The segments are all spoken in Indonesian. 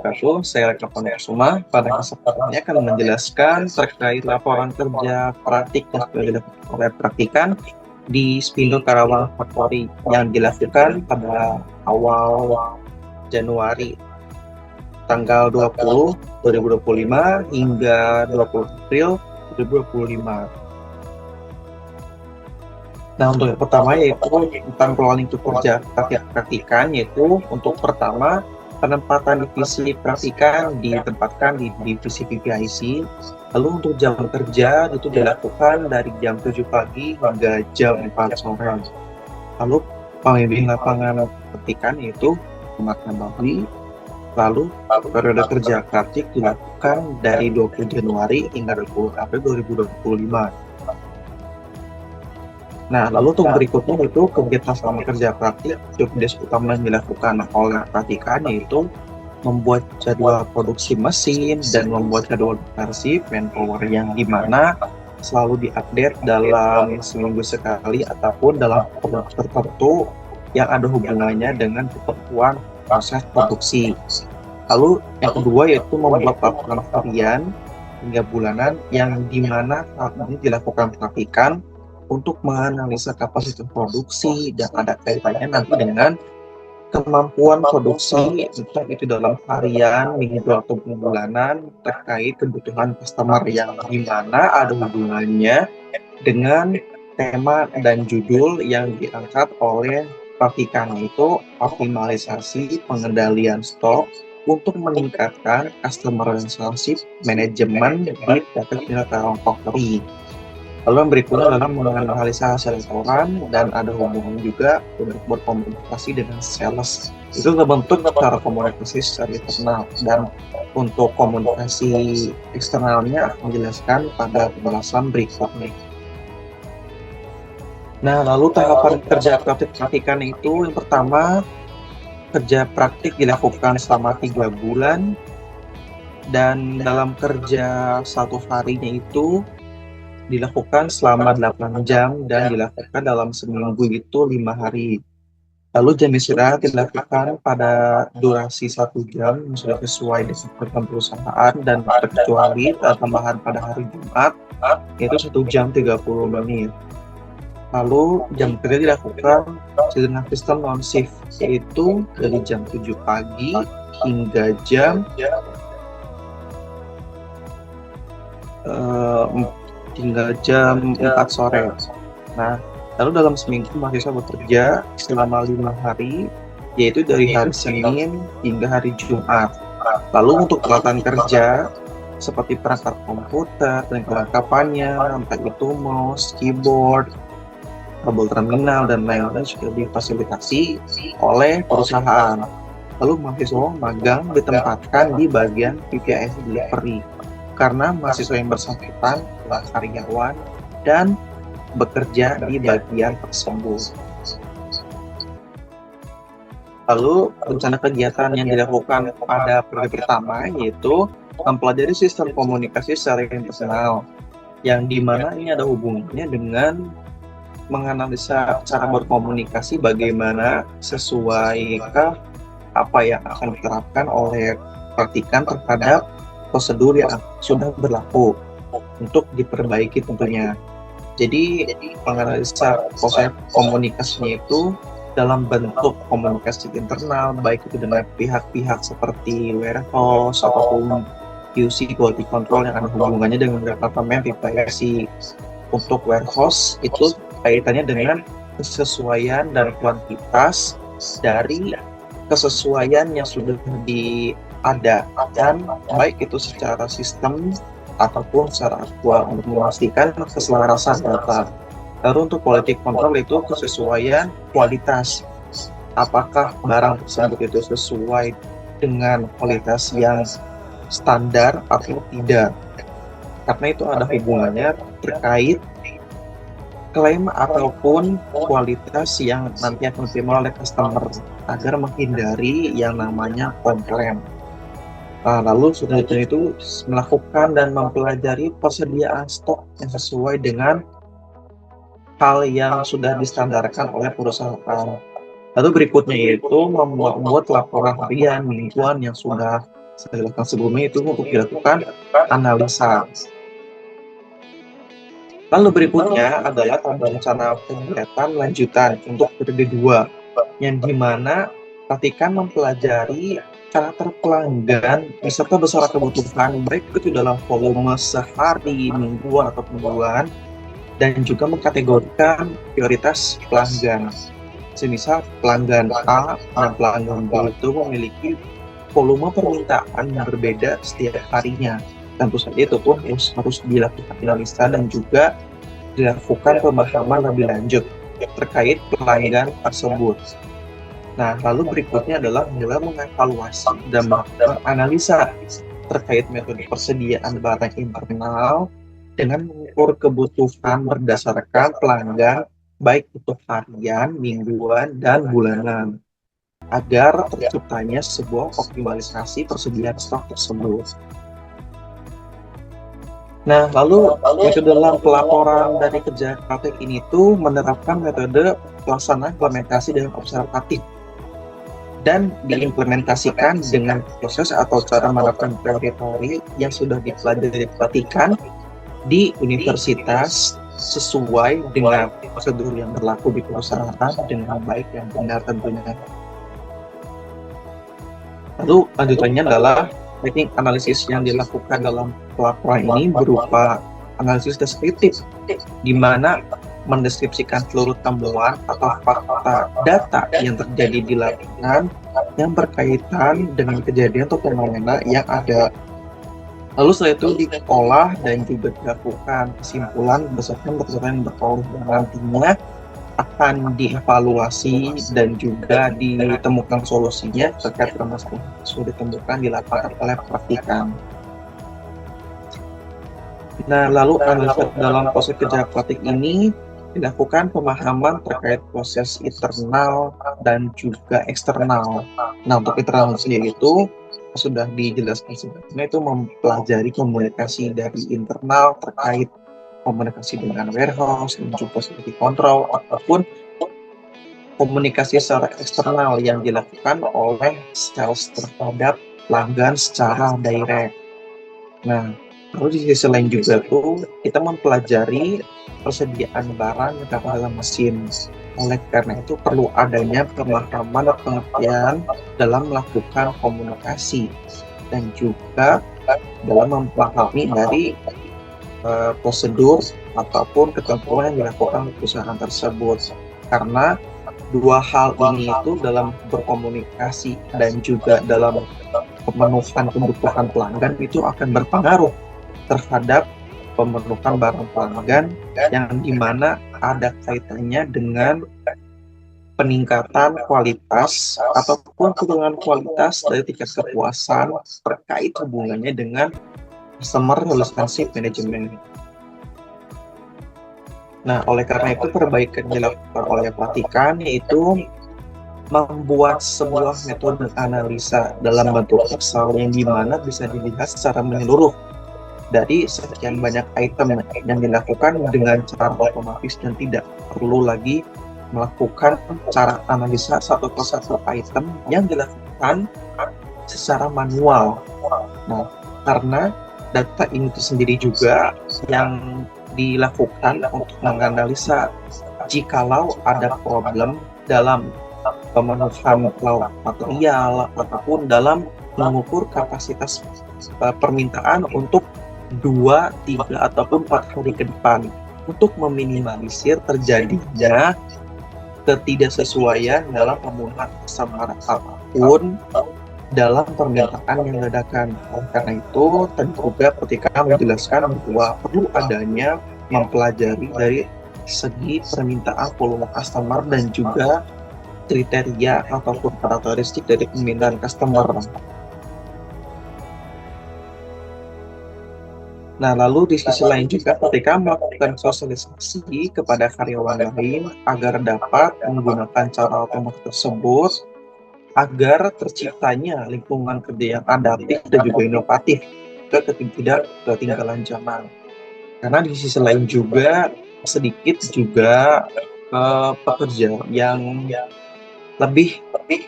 wabarakatuh. Saya Reka Kusuma. Pada kesempatan ini akan menjelaskan terkait laporan kerja praktik yang sudah dilakukan oleh praktikan di Spindo Karawang Factory yang dilakukan pada awal Januari tanggal 20 2025 hingga 20 April 2025. Nah, untuk yang pertama yaitu tentang planning kerja praktikan, yaitu untuk pertama penempatan divisi praktikan ditempatkan di divisi PPIC. Lalu untuk jam kerja itu dilakukan dari jam 7 pagi hingga jam 4 sore. Lalu pembimbing lapangan praktikan yaitu Ahmad Nabawi. Lalu periode kerja praktik dilakukan dari 20 Januari hingga 20 April 2025. Nah, lalu untuk berikutnya itu kegiatan selama kerja praktik, jobdesk utama yang dilakukan oleh praktikan yaitu membuat jadwal produksi mesin dan membuat jadwal versi manpower yang dimana selalu diupdate dalam seminggu sekali ataupun dalam waktu tertentu yang ada hubungannya dengan ketentuan proses produksi. Lalu yang kedua yaitu membuat laporan harian hingga bulanan yang dimana saat ini dilakukan praktikan untuk menganalisa kapasitas produksi dan ada kaitannya nanti dengan kemampuan produksi, entah itu dalam harian, minggu atau bulanan, terkait kebutuhan customer yang dimana ada hubungannya dengan tema dan judul yang diangkat oleh praktikan, itu optimalisasi pengendalian stok untuk meningkatkan customer relationship manajemen di PT Spindo Karawang Factory. Lalu yang berikutnya adalah menganalisa hasil laporan dan ada hubungan juga untuk berkomunikasi dengan sales. Itu terbentuk cara komunikasi secara internal, dan untuk komunikasi eksternalnya akan dijelaskan pada penjelasan berikutnya. Nah, lalu tahapan kerja praktikan itu yang pertama, kerja praktik dilakukan selama 3 bulan dan dalam kerja satu harinya itu dilakukan selama 8 jam dan dilakukan dalam seminggu itu 5 hari. Lalu jam istirahat dilakukan pada durasi 1 jam yang sudah sesuai dengan program perusahaan dan terkecuali tambahan pada hari Jumat yaitu 1 jam 30 menit. Lalu jam kerja dilakukan dengan sistem non-shift yaitu dari jam 7 pagi hingga jam hingga jam 4 sore. Nah, lalu dalam seminggu mahasiswa bekerja selama 5 hari, yaitu dari hari Senin hingga hari Jumat. Lalu untuk peralatan kerja, seperti perangkat komputer dan kelengkapannya, entah itu mouse, keyboard, kabel terminal, dan lain-lain sudah difasilitasi oleh perusahaan. Lalu mahasiswa magang ditempatkan di bagian PPIC delivery, karena mahasiswa yang bersangkutan adalah karyawan dan bekerja di bagian tersebut. Lalu rencana kegiatan yang dilakukan pada periode pertama yaitu mempelajari sistem komunikasi secara internal, yang dimana ini ada hubungannya dengan menganalisa cara berkomunikasi bagaimana sesuaikah apa yang akan diterapkan oleh praktikan terhadap prosedur yang sudah berlaku untuk diperbaiki tentunya. Jadi menganalisa proses komunikasinya itu dalam bentuk komunikasi internal, baik itu dengan pihak-pihak seperti warehouse ataupun QC quality control yang ada hubungannya dengan departemen PPIC. Untuk warehouse itu kaitannya dengan kesesuaian dan kuantitas dari kesesuaian yang sudah ada, dan baik itu secara sistem ataupun secara aktual untuk memastikan keselarasan data. Lalu untuk quality control itu kesesuaian kualitas, apakah barang tersebut itu sesuai dengan kualitas yang standar atau tidak, karena itu ada hubungannya terkait klaim ataupun kualitas yang nanti akan diterima oleh customer agar menghindari yang namanya komplain. Nah, lalu selanjutnya itu melakukan dan mempelajari persediaan stok yang sesuai dengan hal yang sudah distandarkan oleh perusahaan. Lalu berikutnya yaitu membuat laporan harian mingguan yang sudah saya jelaskan sebelumnya itu untuk dilakukan analisa. Lalu berikutnya adalah rencana kegiatan lanjutan untuk periode 2, yang dimana praktikan mempelajari karakter pelanggan beserta besaran kebutuhan baik itu dalam volume sehari, mingguan, atau bulan, dan juga mengkategorikan prioritas pelanggan. Semisal pelanggan A dan pelanggan B itu memiliki volume permintaan yang berbeda setiap harinya. Tentu saja itu pun harus dilakukan analisa dan juga dilakukan pemahaman lebih lanjut terkait pelanggan tersebut. Nah, lalu berikutnya adalah mulai mengevaluasi dan melakukan analisa terkait metode persediaan barang internal dengan mengukur kebutuhan berdasarkan pelanggan, baik itu harian, mingguan, dan bulanan, agar terciptanya sebuah optimalisasi persediaan stok tersebut. Nah, lalu metode dalam pelaporan dari kerja praktek ini tuh menerapkan metode pelaksanaan implementasi dengan observatif dan diimplementasikan dengan proses atau cara menerapkan teori-teori yang sudah dipelajari diperhatikan di universitas sesuai dengan prosedur yang berlaku di perusahaan dengan baik dan benar tentunya. Lalu lanjutannya adalah teknik analisis yang dilakukan dalam pelaporan ini berupa analisis deskriptif, di mana mendeskripsikan seluruh temuan atau fakta data yang terjadi di lapangan yang berkaitan dengan kejadian atau fenomena yang ada. Lalu setelah itu diolah dan juga dilakukan kesimpulan berdasarkan yang berkaitan dan nantinya akan dievaluasi dan juga ditemukan solusinya terkait permasalahan yang sudah ditemukan di lapangan oleh praktikan. Nah, lalu analisa dalam proses kerja praktik ini dilakukan pemahaman terkait proses internal dan juga eksternal. Nah, untuk internal sendiri itu sudah dijelaskan sebelumnya, itu mempelajari komunikasi dari internal terkait komunikasi dengan warehouse dan juga seperti kontrol ataupun komunikasi secara eksternal yang dilakukan oleh sales terhadap pelanggan secara direct. Nah, lalu di sisi lain juga tuh kita mempelajari persediaan barang yang dalam mesin. Oleh karena itu perlu adanya pemahaman dan pengertian dalam melakukan komunikasi dan juga dalam memahami dari prosedur ataupun ketentuan yang dilakukan perusahaan tersebut. Karena dua hal ini itu dalam berkomunikasi dan juga dalam pemenuhan kebutuhan pelanggan itu akan berpengaruh terhadap pemenuhan barang pelanggan yang dimana ada kaitannya dengan peningkatan kualitas ataupun penurunan kualitas dari tingkat kepuasan terkait hubungannya dengan customer relationship management. Nah, oleh karena itu perbaikan dilakukan oleh pelatihan yaitu membuat sebuah metode analisa dalam bentuk Excel yang dimana bisa dilihat secara menyeluruh dari sekian banyak item yang dilakukan dengan cara otomatis dan tidak perlu lagi melakukan cara analisa satu persatu item yang dilakukan secara manual. Nah, karena data ini sendiri juga yang dilakukan untuk menganalisa jikalau ada problem dalam pemenuhan material ataupun dalam mengukur kapasitas permintaan untuk 2, 3, ataupun 4 hari ke depan untuk meminimalisir terjadinya ketidaksesuaian dalam pemenuhan customer apapun dalam permintaan yang dadakan. Karena itu tentu juga ketika menjelaskan bahwa perlu adanya mempelajari dari segi permintaan volume customer dan juga kriteria ataupun karakteristik dari permintaan customer. Nah, lalu di sisi lain juga ketika melakukan sosialisasi kepada karyawan lain agar dapat menggunakan cara otomatis tersebut agar terciptanya lingkungan kerja yang adaptif dan juga inovatif tidak ketinggalan zaman. Karena di sisi lain juga sedikit juga pekerja yang lebih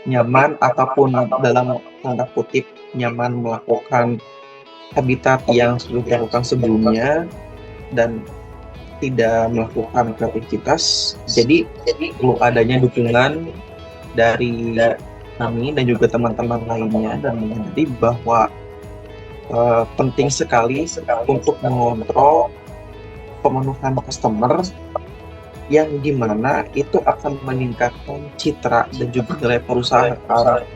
nyaman ataupun dalam tanda kutip nyaman melakukan habitat yang sudah dilakukan sebelumnya dan tidak melakukan kreativitas. Jadi perlu adanya dukungan dari kami dan juga teman-teman lainnya dan menjadi bahwa penting sekali untuk mengontrol pemenuhan customer yang dimana itu akan meningkatkan citra dan juga nilai perusahaan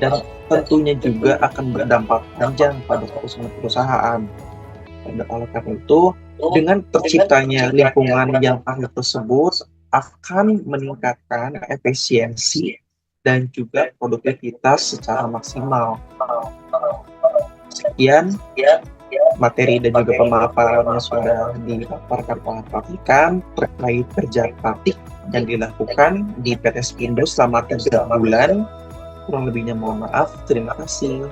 dan tentunya juga akan berdampak panjang pada perusahaan. Dan oleh karena itu, dengan terciptanya lingkungan yang ahli tersebut akan meningkatkan efisiensi dan juga produktivitas secara maksimal. Sekian materi dan juga pemaparan yang sudah dipaparkan oleh Pak Fikam terkait kerja praktik yang dilakukan di PT Spindo selama 3 bulan. Kurang lebihnya mohon maaf. Terima kasih.